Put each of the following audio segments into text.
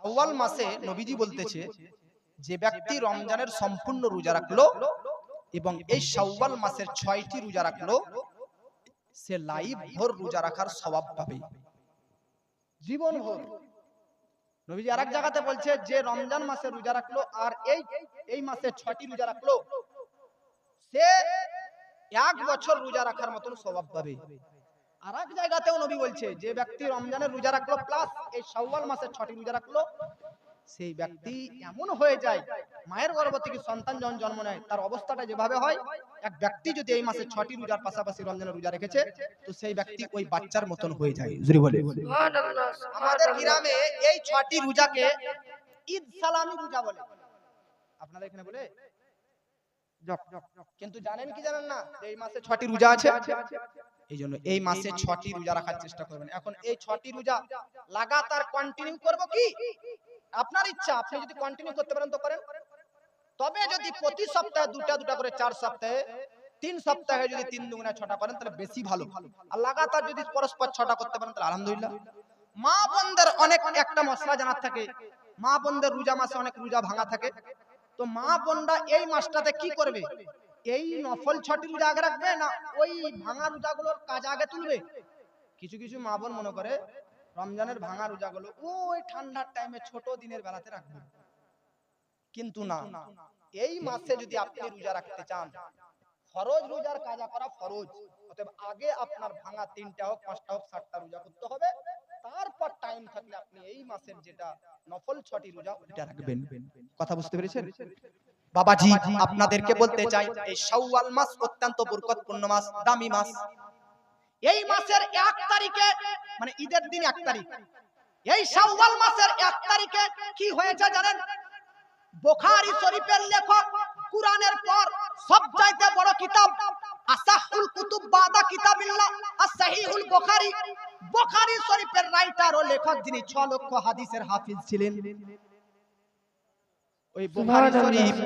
শাওয়াল মাসে নবীজি বলতেছে যে ব্যক্তি রমজানের সম্পূর্ণ রোজা রাখলো এবং এই শাওয়াল মাসের 6টি রোজা রাখলো সে লাইফ ভর রোজা রাখার সওয়াব পাবে, জীবন ভর। নবীজি আরেক জায়গাতে বলছে যে রমজান মাসে রোজা রাখলো আর এই মাসে 6টি রোজা রাখলো সে 1 বছর রোজা রাখার মতন সওয়াব পাবে। আর এক জায়গাতেও নবী বলছে যে ব্যক্তি রমজানের রোজা রাখলো প্লাস এই শাওয়াল মাসের 6টি রোজা রাখলো সেই ব্যক্তি এমন হয়ে যায়, মায়ের গর্ভ থেকে সন্তান যখন জন্ম নেয় তার অবস্থাটা যেভাবে হয়, এক ব্যক্তি যদি এই মাসে 6টি রোজার পাশাপাশি রমজানের রোজা রেখেছে তো সেই ব্যক্তি ওই বাচ্চার মতন হয়ে যায়। জোরে বলে সুবহানাল্লাহ। আমাদের গ্রামে এই 6টি রোজাকে ঈদ সালামি রোজা বলে, আপনাদের এখানে বলে, কিন্তু জানেন কি জানেন না এই মাসে 6টি রোজা আছে। এই জন্য এই মাসে 6টি রোজা রাখার চেষ্টা করবেন। এখন এই 6টি রোজা লাগাতার কন্টিনিউ করব কি আপনার ইচ্ছা, আপনি যদি কন্টিনিউ করতে পারেন তো করেন, তবে যদি প্রতি সপ্তাহে দুটা করে 4 সপ্তাহে 3 সপ্তাহে যদি 3 দুগুণে 6টা করেন তাহলে বেশি ভালো। আর লাগাতার যদি পরস্পর 6টা করতে পারেন তাহলে আলহামদুলিল্লাহ। মা বোনদের অনেক একটা মশলা জানার থাকে, মা বোনদের রোজা মাসে অনেক রোজা ভাঙা থাকে, তো মা বোনরা এই মাসটাতে কি করবে, এই নফল 6টি রোজা আগে রাখবে না ওই ভাঙা রোজাগুলোর কাজ আগে তুলবে? কিছু কিছু মা বোন মনে করে রমজানের ভাঙা রোজাগুলো ওই ঠান্ডার টাইমে ছোট দিনের বেলাতে রাখবে, কিন্তু না, এই মাসে যদি আপনি রোজা রাখতে চান ফরজ রোজার কাজা করা ফরজ, অতএব আগে আপনার ভাঙা 3টা হোক 5টা হোক 7টা রোজা করতে হবে, তারপর টাইম থাকলে আপনি এই মাসের যেটা নফল 6টি রোজা ওটা রাখবেন। কথা বুঝতে পেরেছেন বাবাজি? আপনাদেরকে বলতে চাই এই শাওয়াল মাস অত্যন্ত বরকতপূর্ণ মাস, দামি মাস। এই মাসের 1 তারিখে মানে ঈদের দিন 1 তারিখ, এই শাওয়াল মাসের 1 তারিখে কি হয়েছে জানেন? বুখারী শরীফের লেখক কুরআনের পর সবচাইতে বড় কিতাব আসাহুল কুতুব বাদা কিতাবিল্লাহ as-সাহিহুল বুখারী, বুখারী শরীফের রাইটার ও লেখক যিনি 6 লক্ষ হাদিসের হাফিজ ছিলেন, ওই বুখারী শরীফ,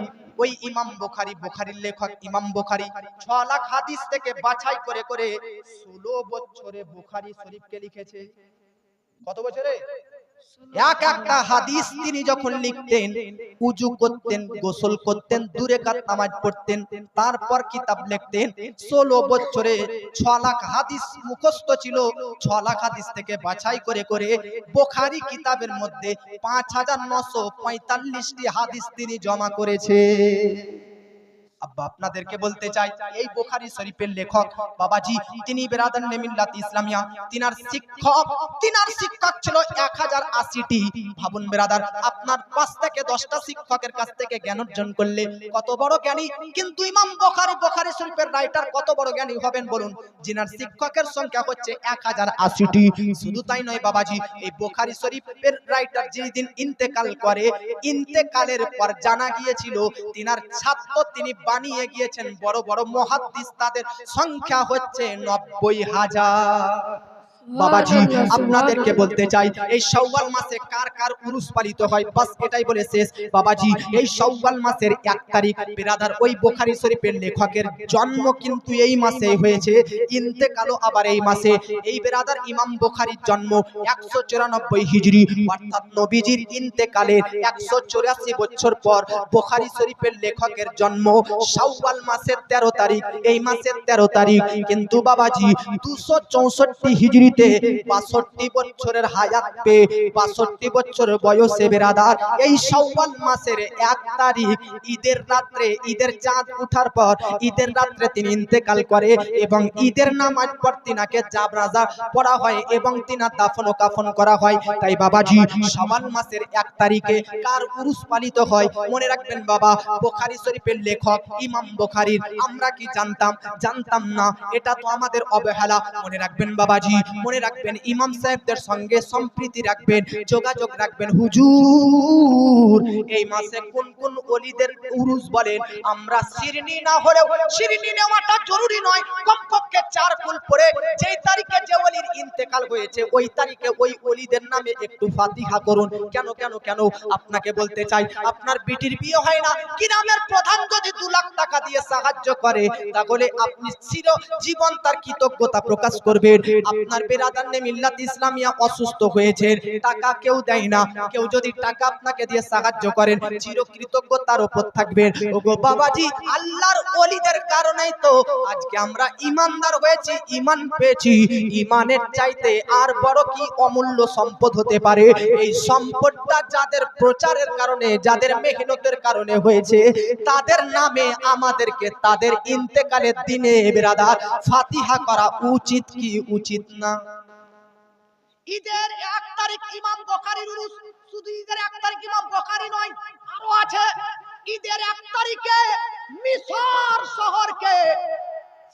ওই ইমাম বুখারী, বুখারীর লেখক ইমাম বুখারী 6 লাখ হাদিস থেকে বাছাই করে করে 16 বছরে বুখারী শরীফকে লিখেছে। কত বছরে? এক একটা হাদিস তিনি যখন লিখতেন উযু করতেন, গোসল করতেন, 2 রাকাত নামাজ পড়তেন, তারপর কিতাব লিখতেন। 16 বছরে 6 লাখ হাদিস মুখস্থ ছিল, 6 লাখ হাদিস থেকে বাছাই করে করে বুখারী কিতাবের মধ্যে 5945টি হাদিস তিনি জমা করেছে। আব্বা আপনাদেরকে বলতে চাই এই বুখারী শরীফের লেখক বাবাজি তিনি বেরাদানে মিল্লাত ইসলামিয়া, তিনার শিক্ষক ছিল 1080টি। ভাবুন বেরাদার, আপনার 5 থেকে 10টা শিক্ষকের কাছ থেকে জ্ঞান অর্জন করলে কত বড় জ্ঞানী, কিন্তু ইমাম বুখারী শরীফের রাইটার কত বড় জ্ঞানী হবেন বলুন, যিনার শিক্ষকের সংখ্যা হচ্ছে 1080টি। শুধু তাই নয় বাবাজি, এই বুখারী শরীফের রাইটার যেদিন ইন্তেকাল করে, ইন্তেকালের পর জানা গিয়েছিল তিনার ছাত্র তিনি বানিয়ে গিয়েছেন বড় বড় মুহাদ্দিস, তাদের সংখ্যা হচ্ছে 90,000। বাবাজি আপনাদেরকে বলতে চাই এই শাওয়াল মাসে কার কার উরুস পালিত হয়, বাস এটাই বলে শেষ। বাবাজি এই শাওয়াল মাসের 1 তারিখ বিরাদার ওই বুখারী শরীফের লেখকের জন্ম কিন্তু এই মাসে হয়েছে, ইন্তেকালও আবার এই মাসে। এই বিরাদার ইমাম বুখারীর জন্ম 194 হিজরি, অর্থাৎ নবীজির ইন্তেকালের 184 বছর পর বুখারী শরীফের লেখকের জন্ম শাওয়াল মাসের 13 তারিখ, এই মাসের 13 তারিখ। কিন্তু বাবাজি 264 হিজরি 62 বছরের হায়াত পেয়ে 62 বছর বয়সে বেরাদার এই শাওয়াল মাসের 1 তারিখ ঈদের রাত্রে, ঈদের চাঁদ ওঠার পর ঈদের রাত্রে তিনি ইন্তেকাল করে এবং ঈদের নামাজ পর তিনাকে জানাজা পড়া হয় এবং তিনার দাফন ও কাফন করা হয়। তাই বাবাজি শাওয়াল মাসের 1 তারিখে কার উরুস পালিত হয় মনে রাখবেন বাবা, বুখারী শরীফের লেখক ইমাম বুখারীর। আমরা কি জানতাম না, এটা তো আমাদের অবহেলা। মনে রাখবেন বাবাজি, মনে রাখবেন ইমাম সাহেবদের সঙ্গে সম্প্রীতি রাখবেন, যোগাযোগ রাখবেন। হুজুর এই মাসে কোন কোন ওলিদের উরুস বলেন, আমরা শিরনি না হলেও শিরনি নেওয়াটা জরুরি নয়, কমপক্ষে 4 কুল পড়ে যেই তারিখে যে ওলির ইন্তেকাল হয়েছে ওই তারিখে ওই ওলিদের নামে একটু ফাতিহা করুন। কেন কেন কেন আপনাকে বলতে চাই, আপনার বিটির বিয়ে হয় না, গ্রামের প্রধান যদি 2 লাখ টাকা দিয়ে সাহায্য করে তাহলে আপনি চির জীবন তার কৃতজ্ঞতা প্রকাশ করবেন। আপনার বেরাদারনে মিল্লাত ইসলামিয়া অসুস্থ হয়েছে, টাকা কেউ দেয় না, কেউ যদি টাকা আপনাকে দিয়ে সাহায্য করেন চিরকৃতজ্ঞতার উপর থাকবেন। ওগো বাবাজি, আল্লাহর ওলিদের কারণেই তো আজকে আমরা ইমানদার হয়েছি, ঈমান পেয়েছি। ঈমানের চাইতে আর বড় কি অমূল্য সম্পদ হতে পারে? এই সম্পদটা যাদের প্রচারের কারণে, যাদের মেহনতের কারণে হয়েছে, তাদের নামে আমাদেরকে তাদের ইন্তেকালের দিনে বেরাদার ফাতিহা করা উচিত কি উচিত না? ঈদের 1 তারিখ ইমাম বুখারীর উরুস। শুধু ঈদের 1 তারিখ ইমাম বুখারী নয়, আরো আছে। ঈদের 1 তারিখে মিশর শহরকে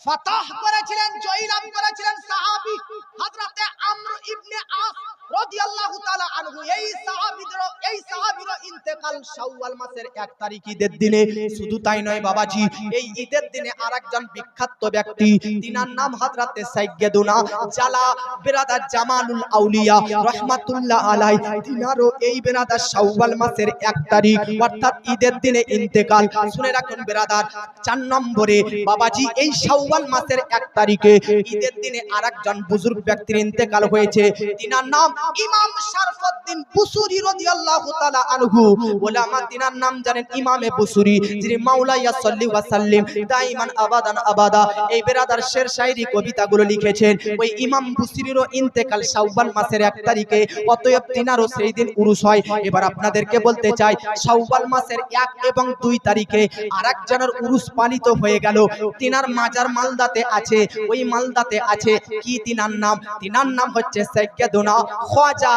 ফাতাহ করেছিলেন, জয়লাভ করেছিলেন সাহাবী হযরতে আমর ইবনে আস রাদিয়াল্লাহু তাআলা আনহু। এই সাহাবীর ইন্তেকাল শাওয়াল মাসের 1 তারিখ ঈদের দিনে। শুধু তাই নয় বাবাজি, এই ঈদের দিনে আরেকজন বিখ্যাত ব্যক্তি, তিনার নাম হযরতে সাইয়্যিদুনা জালা বিরাদার জামালুল আউলিয়া রাহমাতুল্লাহ আলাইহি। তিনারও এই বিরাদার শাওয়াল মাসের 1 তারিখ অর্থাৎ ঈদের দিনে ইন্তেকাল। শুনে রাখুন বিরাদার, 4 নম্বরে বাবাজি এই শাওয়াল মাসের 1 তারিখে ঈদের দিনে আরেকজন বুজুর্গ ব্যক্তির ইন্তেকাল হয়েছে। তিনার নাম ইমাম শরফুদ্দীন বুসুরি রাদিয়াল্লাহু তাআলা আনহু। উলামা তিনার নাম জানেন ইমামে বুসুরি, যিনি মাওলায়া সাল্লি ওয়া সাল্লিম দাইমান আবাদান আবাদা এই বেরাদার শের শায়রি কবিতাগুলো লিখেছেন। ওই ইমাম বুসুরিরও ইন্তেকাল শাওয়াল মাসের 1 তারিখে, অতএব তিনারও সেই দিন উরুস হয়। এবার আপনাদেরকে বলতে চাই, শাওয়াল মাসের 1 এবং 2 তারিখে আরেকজনের উরুস পালিত হয়ে গেল। তিনার মাজার মালদাতে আছে। ওই মালদাতে আছে কি তিনার নাম? তিনার নাম হচ্ছে সাইয়্যিদুনা খাজা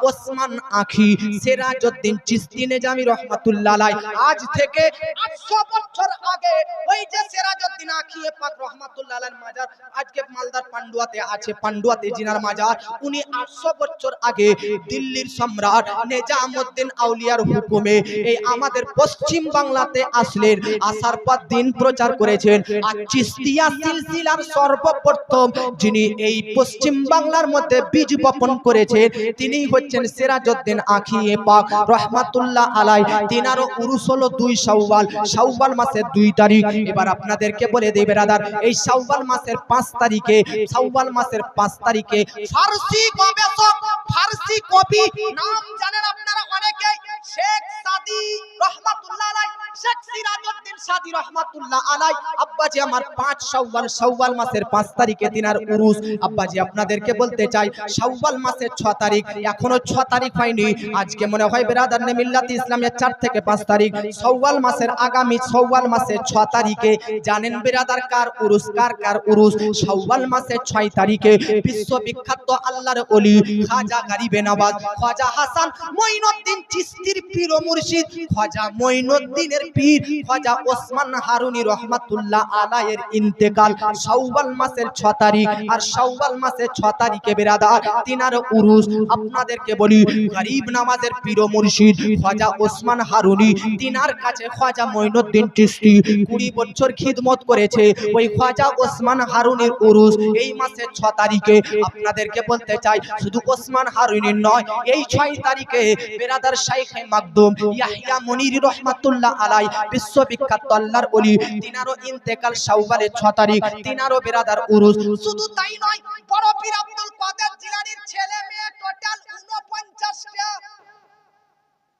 ওসমান আখি সিরাজউদ্দিন চিশতি নিজামী রাহমাতুল্লাহ আলাইহি। আজ থেকে 800 বছর আগে ওই যে সিরাজউদ্দিন আখি পাক রাহমাতুল্লাহ আলাইহির মাজার আজকে মালদার পান্ডুয়াতে আছে। পান্ডুয়াতে জিনার মাজার, উনি 800 বছর আগে দিল্লির সম্রাট নিজামউদ্দিন আউলিয়ার হুকুমে এই আমাদের পশ্চিম বাংলাতে আসলেন। আসার পর দিন প্রচার করেছেন। আর চিশতিয়া সিলসিলার সর্বপ্রথম যিনি এই পশ্চিম বাংলার মধ্যে বীজ বপন করেছেন তিনি হচ্ছেন সিরাজউদ্দিন আখি পাক রাহমাতুল্লাহ আলাইহি। তিনারও উরুস হলো 2 শাওয়াল, শাওয়াল মাসের 2 তারিখ। এবার আপনাদেরকে বলে দেই বেরাদার, এই শাওয়াল মাসের 5 তারিখে, শাওয়াল মাসের 5 তারিখে ফারসি গবেষক, ফারসি কবি, নাম জানেন আপনারা অনেকেই, শেখ সাদি রাহমাতুল্লাহ আলাইহি, শেখ সিরাজউদ্দিন সাদি রাহমাতুল্লাহ আলাইহি। আব্বাজি আমার 5 শাওয়াল, শাওয়াল মাসের 5 তারিখে তিনার উরুস। আব্বাজি আপনাদেরকে বলতে চাই, শাওয়াল মাসের 6 তারিখ, এখনো 6 তারিখ হয়নি। আজকে মনে হয় বেরাদারনে মিল্লাত ইসলামিয়া 4 থেকে 5 তারিখ। শাওয়াল মাসের আগামী শাওয়াল মাসের 6 তারিখে জানেন বেরাদার কার উরুস? কার উরুস? শাওয়াল মাসের 6 তারিখে বিশ্ববিখ্যাত আল্লাহর ওলি খাজা গরিবে নওয়াজ খাজা হাসান মঈনুদ্দিন চিশতির পীর ও মুর্শিদ খাজা মঈনুদ্দিনের পীর খাজা ওসমান হারুনি রাহমাতুল্লাহ আলাইহির ইন্তেকাল শাওয়াল মাসের 6 তারিখ। আর শাওয়াল মাসের 6 তারিখে বেরাদার তিনার উরুস। আপনাদেরকে বলি, গরিব নামাজের পীর ও মুর্শিদ খাজা ওসমান হারুনি, তিনার কাছে খাজা মঈনুদ্দিন চিশতি 20 বছর খিদমত করেছে। ওই খাজা ওসমান হারুনির উরুস এই মাসের 6 তারিখে। আপনাদেরকে বলতে চাই, শুধু ওসমান হারুনির নয়, এই 6 তারিখে বেরাদার শাইখে মাকদুম ইয়াহইয়া মুনিরি রাহমাতুল্লাহ আলাইহি বিশ্ববিখ্যাত আল্লাহর ওলি, তিনারও ইন্তেকাল শাওয়ালের 6 তারিখ। তিনারও বেরাদার উরুস। শুধু তাই নয়, বড় পীর আব্দুল কাদের জিলানীর ছেলে মেয়ে টোটাল 49টা।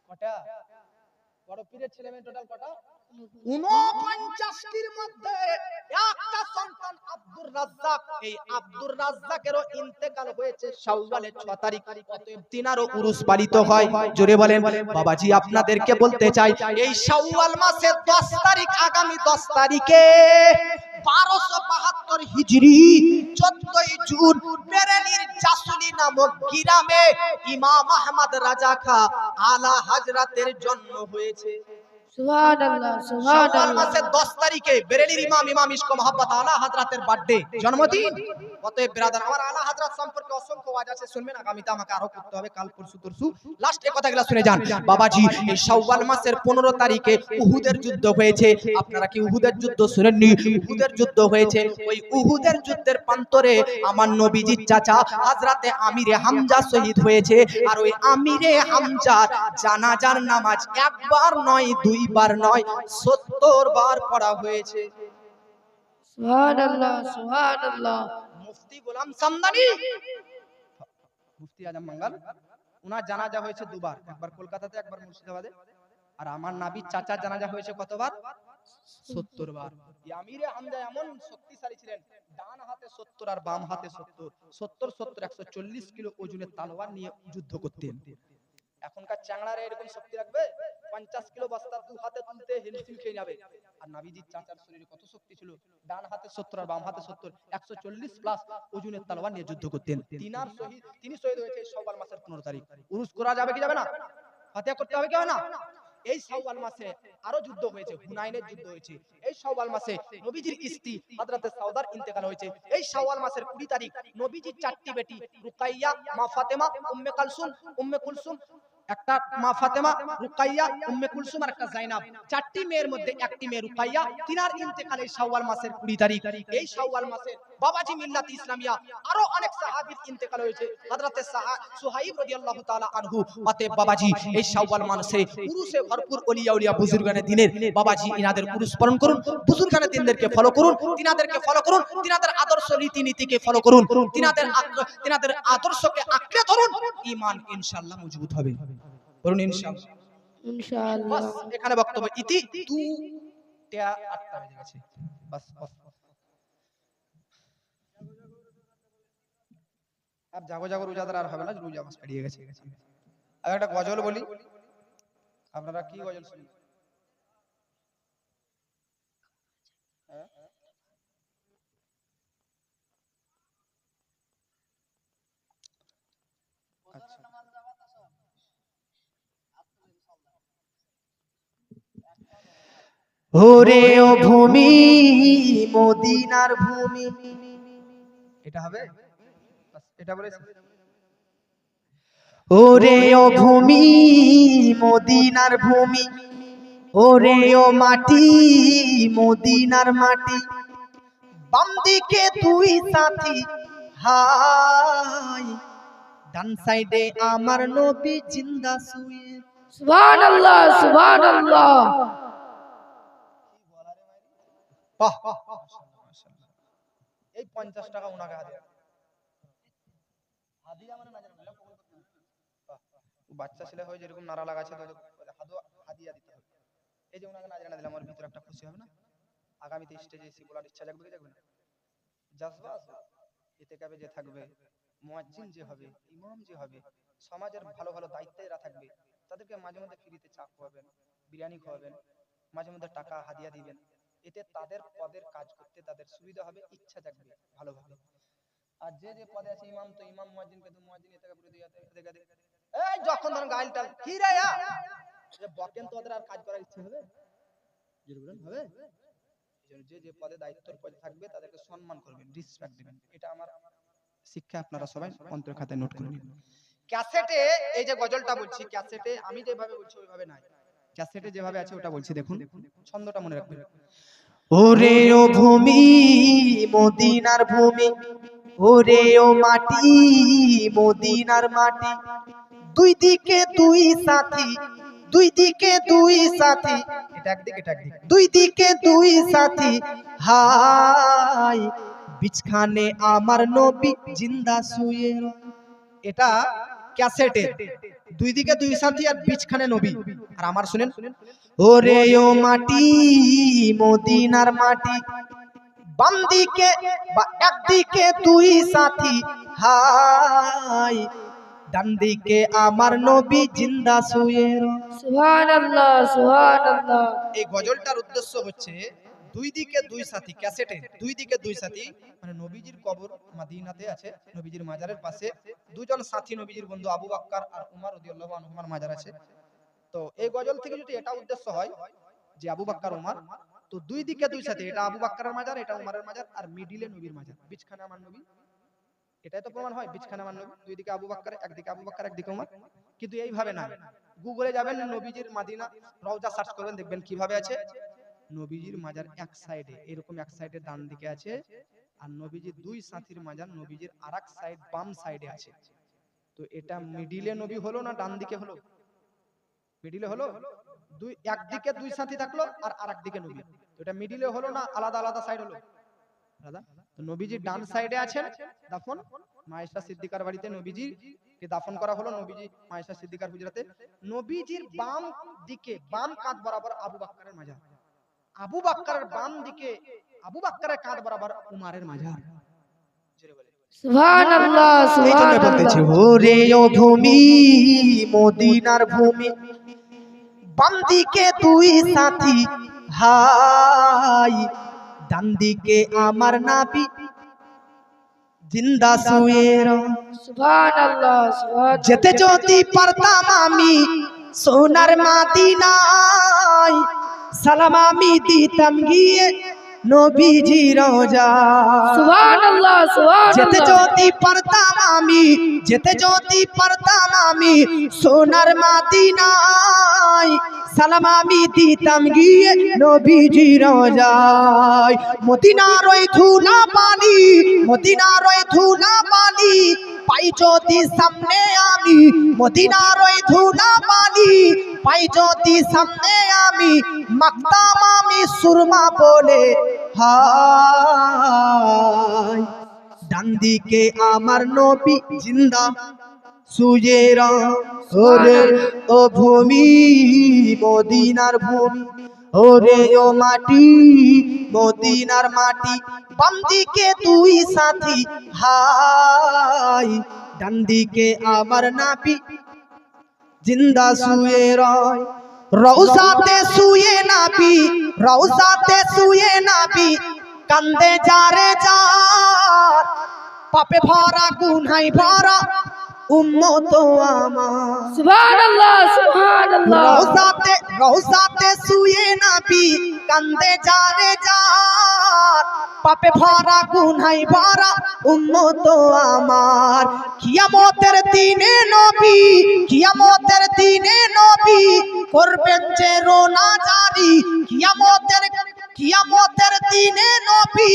কটা? বড় পীরের ছেলে মেয়ে টোটাল কটা? 49টির মধ্যে একটা সন্তান আব্দুর রাজ্জাক। এই আব্দুর রাজ্জাকেরও ইন্তেকাল হয়েছে শাওয়ালের 6 তারিখ। অতএব তিনারও উরুস পালিত হয়। জোরে বলেন বাবাজি। আপনাদেরকে বলতে চাই, এই শাওয়াল মাসের 10 তারিখ, আগামী 10 তারিখে 1272 হিজরি 14 জুন বেরেলির জাসুলি নামক গ্রামে ইমাম আহমদ রাজা খা আলা হযরতের জন্ম হয়েছে। সুবহানাল্লাহ, সুবহানাল্লাহ। শাওয়াল মাসের 10 তারিখে বেরেলির ইমাম ইশক মোহাব্বত আলা হযরতের বার্থডে, জন্মদিন। অতএব ব্রাদার, আমার আলা হযরত সম্পর্কে অসংখ্য ওয়াজ আছে, শুনবেন। আগামীতে আমাকে আরো করতে হবে, কাল পরশু তরশু। লাস্ট এই কথাগুলো শুনে যান বাবাজি। এই শাওয়াল মাসের 15 তারিখে উহুদের যুদ্ধ হয়েছে। আপনারা কি উহুদের যুদ্ধ শুনেননি? উহুদের যুদ্ধ হয়েছে। ওই উহুদের যুদ্ধের প্রান্তরে আমার নবীজির চাচা হযরতে আমিরে হামজা শহীদ হয়েছে। আর ওই আমিরে হামজার জানাজার নামাজ একবার নয়, 2 বার নয়, 70 বার পড়া হয়েছে। সুবহানাল্লাহ, সুবহানাল্লাহ। মুফতি গোলাম সামদানি, মুফতি আজম বাঙ্গাল, উনার জানাজা হয়েছে দুবার, একবার কলকাতাতে একবার মুর্শিদাবাদে। আর আমার নাবির চাচার জানাজা হয়েছে কতবার? 70 বার। আমিরে হামজা এমন শক্তিশালী ছিলেন, ডান হাতে 70 আর বাম হাতে 70, 70 140 কিলো ওজনের তলোয়ার নিয়ে যুদ্ধ করতেন। এখনকার চ্যাংড়ারা এরকম শক্তি রাখবে? 50 কিলো বস্তা দু হাতে তুলতে হিমশিম খেয়ে যাবে। আর নবীজির চাচার শরীরে কত শক্তি ছিল, ডান হাতে 70 আর বাম হাতে 70, 140 প্লাস ওজনের তলোয়ার নিয়ে যুদ্ধ করতেন। তিনি শহীদ হয়েছে শাওয়াল মাসের 15 তারিখ। উরুস করা যাবে কি যাবে না? ফাতিহা করতে হবে কি হবে না? এই শাওয়াল মাসে আরো যুদ্ধ হয়েছে, হুনাইনের যুদ্ধ হয়েছে। এই শাওয়াল মাসে নবীজির স্ত্রী হযরতে সাউদার ইন্তেকাল হয়েছে। এই শাওয়াল মাসের 20 তারিখ নবীজির চারটি বেটি রুকাইয়া, মা ফাতেমা, উম্মে কুলসুম, একটা মা ফাতেমা, রুকাইয়া, উম্মে কুলসুম আর একটা জাইনাব, চারটি মেয়ের মধ্যে একটি মেয়ে রুকাইয়া, তিনার ইন্তেকালে শাওয়াল মাসের 20 তারিখ। এই শাওয়াল মাসে বাবাজি মিল্লাত ইসলামিয়া আরো অনেক সাহাবীর ইন্তেকাল হয়েছে। হযরতে সুহাইব রাদিয়াল্লাহু তাআলা আনহু, অতএব বাবাজি এই শাওয়াল মাসে উরুসে ভরপুর ওলিয়া উলিয়া বুজুর্গানে দিনের বাবাজি ইনাদের উরুস পালন করুন, বুজুর্গানে দিনদেরকে ফলো করুন, তিনাদেরকে ফলো করুন, তিনাদের আদর্শ রীতিনীতিকে ফলো করুন, তিনাদের আদর্শকে আঁকড়ে ধরুন, ঈমান ইনশাআল্লাহ মজবুত হবে। বলুন ইনশাআল্লাহ। ইনশাআল্লাহ। বাস এখানে বক্তব্য ইতি। 2:08 বেজে গেছে। বাস अब जागो जागो রোজাদার আর হবে না, রোজা মাস পেরিয়ে গেছে। আর একটা গজল বলি, আপনারা কি গজল শুনবেন? আচ্ছা, ওরে ও ভূমি মদিনার ভূমি, এটা হবে? বাস এটা বলে ওরে ও ভূমি মদিনার ভূমি, ওরে ও মাটি মদিনার মাটি, বাম দিকে দুই সাথী হাই, ডান সাইডে আমার নবী জিন্দা শুয়ে। সুবহানাল্লাহ, সুবহানাল্লাহ। বাহ, মাশাআল্লাহ। এই 50 টাকা ওনাকে হাদিয়া, হাদিয়া মানে না জানেন, বাচ্চা ছেলে হয়ে যেরকম নারা লাগাচ্ছে তো হাদিয়া দিতে হবে। এই যে ওনাকে নাজরানা দিলাম, আমার ভিতরে একটা খুশি হবে না? আগামীতে স্টেজে এসে বলার ইচ্ছা জাগবে কি জাগবে না? জাজবা আছে। এতে কাবে যে থাকবে, মুয়াজ্জিন যে হবে, ইমাম যে হবে, সমাজের ভালো ভালো দায়িত্বে এরা থাকবে, তাদেরকে মাঝে মধ্যে ফ্রিতে চা খাওয়াবেন, বিরিয়ানি খাওয়াবেন, মাঝে মধ্যে টাকা হাদিয়া দিবেন। এতে তাদের পদের কাজ করতে তাদের সুবিধা হবে, ইচ্ছা জাগবে ভালোভাবে। আর যে যে পদে আছে ইমাম, তো ইমাম, মুয়াজ্জিনকে তো মুয়াজ্জিন, এতে কাবে এই যখন ধরেন গাইলটা কি রে যে বকেন, তো ওদের আর কাজ করার ইচ্ছে হবে? হবে? যে যে পদে দায়িত্বের পদে থাকবে তাদেরকে সম্মান করবেন, রেসপেক্ট দিবেন। এটা আমার শিক্ষা, আপনারা সবাই অন্তর খাতায় নোট করে নিন। ক্যাসেটে এই যে গজলটা বলছি, ক্যাসেটে আমি যেভাবে বলছি ওইভাবে নাই, ক্যাসেটে যেভাবে আছে ওটা বলছি, দেখুন ছন্দটা মনে রাখবেন। ওরে ও ভূমি মদিনার ভূমি, ওরে ও মাটি মদিনার মাটি, দুই দিকে দুই সাথী, দুই দিকে দুই সাথী, এটা একদিক এটা একদিক, দুই দিকে দুই সাথী হাই, বিছখানে আমার নবী জিন্দা শুয়ে। এটা ক্যাসেটে দুই দিকে দুই সাথী আর বিছখানে নবী। আর আমার শুনেন, ওরে ও মাটি মদিনার মাটি, বাম দিকে বা একদিকে দুই সাথী হাই, ডান দিকে আমার নবী জিন্দা শুয়ে। সুবহানাল্লাহ, সুবহানাল্লাহ। এই গজলটার উদ্দেশ্য হচ্ছে দুই দিকে দুই সাথী, ক্যাসেটে দুই দিকে দুই সাথী, মানে নবীজির কবর মদিনাতে আছে, নবীজির মাজারের পাশে দুজন সাথী, নবীজির বন্ধু আবু বকর আর উমর রাদিয়াল্লাহু আনহুমার মাজার আছে। তো এই গজল থেকে যদি এটা উদ্দেশ্য হয় যে আবু বকর উমর, তো দুই দিকে দুই সাথী, এটা আবু বকরের মাজার, এটা উমরের মাজার, আর মিডিলে নবীর মাজার, বিছখানে আমার নবী। এটাই তো প্রমাণ হয়, বিছখানে আমার নবী, দুই দিকে আবু বকর, একদিকে আবু বকর একদিকে উমর। কিন্তু এইভাবে না, গুগলে যাবেন, নবীজির মদিনা রওজা সার্চ করবেন, দেখবেন কিভাবে আছে। নবীজির মাজার এক সাইডে, এরকম এক সাইডে ডান দিকে আছে, আর নবীজির দুই সাথীর মাজার নবীজির আরেক সাইড বাম সাইডে আছে। তো এটা মিডিলে নবী হলো না ডান দিকে হলো? মিডিলে হলো। দুই একদিকে দুই সাথী থাকলো আর আরেক দিকে নবী, তো এটা মিডিলে হলো না আলাদা আলাদা সাইড হলো? আলাদা। তো নবীজি ডান সাইডে আছেন দাফন, মায়েশা সিদ্দিকার বাড়িতে নবীজি কে দাফন করা হলো, নবীজি মায়েশা সিদ্দিকার হুজরাতে। নবীজির বাম দিকে, বাম কাঁধ বরাবর আবু বকরের মাজার, আবু বকরের বাম দিকে আবু বকরের কাঁধ বরাবর উমারের মাজার। সুবহানাল্লাহ এই জন্য বলতেছি, সুবহানাল্লাহ। ওরে ও ভূমি মদিনার ভূমি, বাম দিকে দুই সাথী হাই, ডান দিকে আমার নাবি জিন্দা শুয়ে রয়। সুবহানাল্লাহ সুবহানাল্লাহ। যেতে যদি পারতাম আমি সোনার মাদিনায়, সালাম আমি দিতাম গিয়ে নবীজি রোজায়। সুবহানাল্লাহ যেতে সুবহানাল্লাহ। যদি পারতাম আমি, যেতে যদি পারতাম আমি সোনার মাদিনায়, সালাম আমি দিতাম গিয়ে নবীজি রোজায়। মদিনার ওই ধুলা পানি, মদিনার ওই ধুলা পানি পাই যদি সামনে আমি, মদিনার ওই ধুলা পানি পাই যদি সামনে আমি, মাখতাম আমি সুরমা বলে হায়। ডান দিকে আমার নবী জিন্দা শুয়ে রয়। ওরে ও ভূমি মদিনার ভূমি, ওরে ও মাটি মদিনার মাটি, বাম দিকে দুই সাথী হাই, ডান দিকে আমার নাবি জিন্দা শুয়ে রয়। রওজাতে শুয়ে নাবি, রওজাতে শুয়ে নাবি, কান্দে যারে যার, পাপে ভরা গুনায় ভরা উম্মত আমার। সুবহানাল্লাহ সুবহানাল্লাহ। রওজাতে, রওজাতে শুয়ে নাবি, কান্দে যারে যার, পাপে ভরা গুনায় ভরা উম্মত আমার। কিয়ামতের দিনে নবী, কিয়ামতের দিনে নবী করবেন যে রোনা জারি, কিয়ামতের, কিয়ামতের দিনে নবী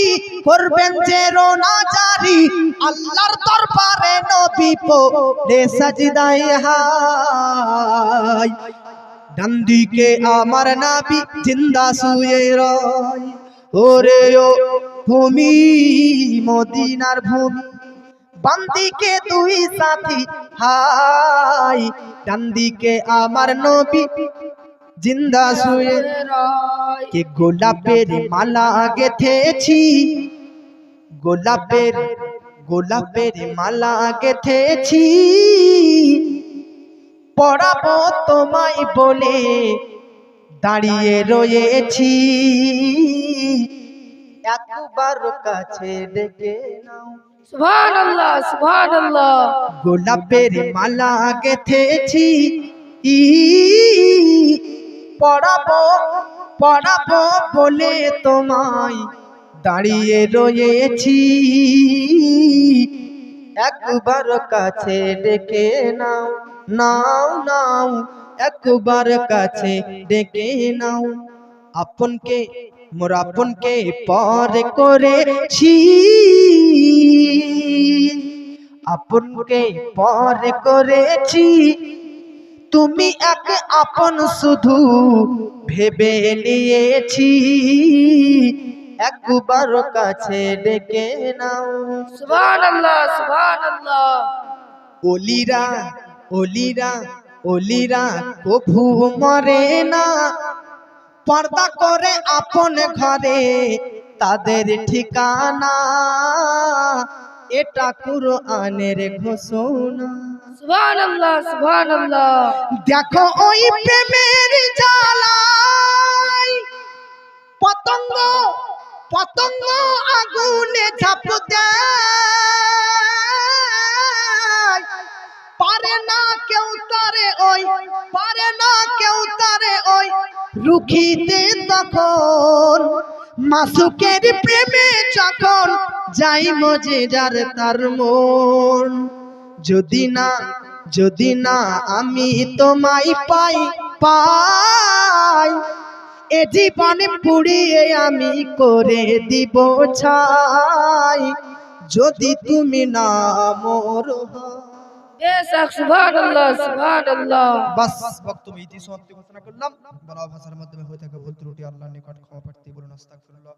করবেন যে রোনা জারি, আল্লাহর দরবারে নবী পড়ে সাজদায় হায়। ডান দিকে আমার নবী জিন্দা শুয়ে রয়। ওরে ও ভূমি মদিনার ভূমি, বাম দিকে দুই সাথী হাই, ডান দিকে আমার নবী জিন্দা শুয়ে। কে গোলাপের মালা গেথেছি, গোলাপের, গোলাপের মালা গেথেছি, পড়াবো তোমায় বলে দাঁড়িয়ে রয়েছি, একবার কাছে ডেকে নাও। সুবহানাল্লাহ সুবহানাল্লাহ। গোলাপের মালা গেথেছি, পড়াবো, পড়াবো বলে তোমায় দাঁড়িয়ে রয়েছি, একবার কাছে ডেকে নাও, নাও নাও একবার কাছে ডেকে নাও। আপনকে মোর আপনকে পর করেছি, আপনকে পর করেছি, তুমি এক আপন শুধু ভেবে নিয়েছি, একবার কাছে ডেকে নাও। সুবহানাল্লাহ সুবহানাল্লাহ। ওলিরা, ওলিরা, ওলিরা কভু মরে না, পর্দা করে আপন ঘরে তাদের ঠিকানা, এটা কুরআনের ঘোষণা। সুবহানাল্লাহ সুবহানাল্লাহ। দেখো ওই প্রেমের জ্বালায় পতঙ্গ, পতঙ্গ আগুনে ঝাঁপ দেয়, পারে না কেউ তারে ওই, পারে না কেউ তারে ওই রুখিতে, তখন মাসুকের প্রেমে যখন যাই মজে যার তার মন। যদি না, যদি না আমি তোমায় পাই, পাই এ জীবন পুড়িয়ে আমি করে দিব ছাই, যদি তুমি না মোর হও। বেশক সুবহানাল্লাহ সুবহানাল্লাহ। বাস বক্তব্য ইতি সমাপ্তি ঘোষণা করলাম। বলা ভাষার মাধ্যমে হয়ে থাকে ভুল ত্রুটি আল্লাহর নিকট ক্ষমা প্রার্থী, বলুন আস্তাগফিরুল্লাহ।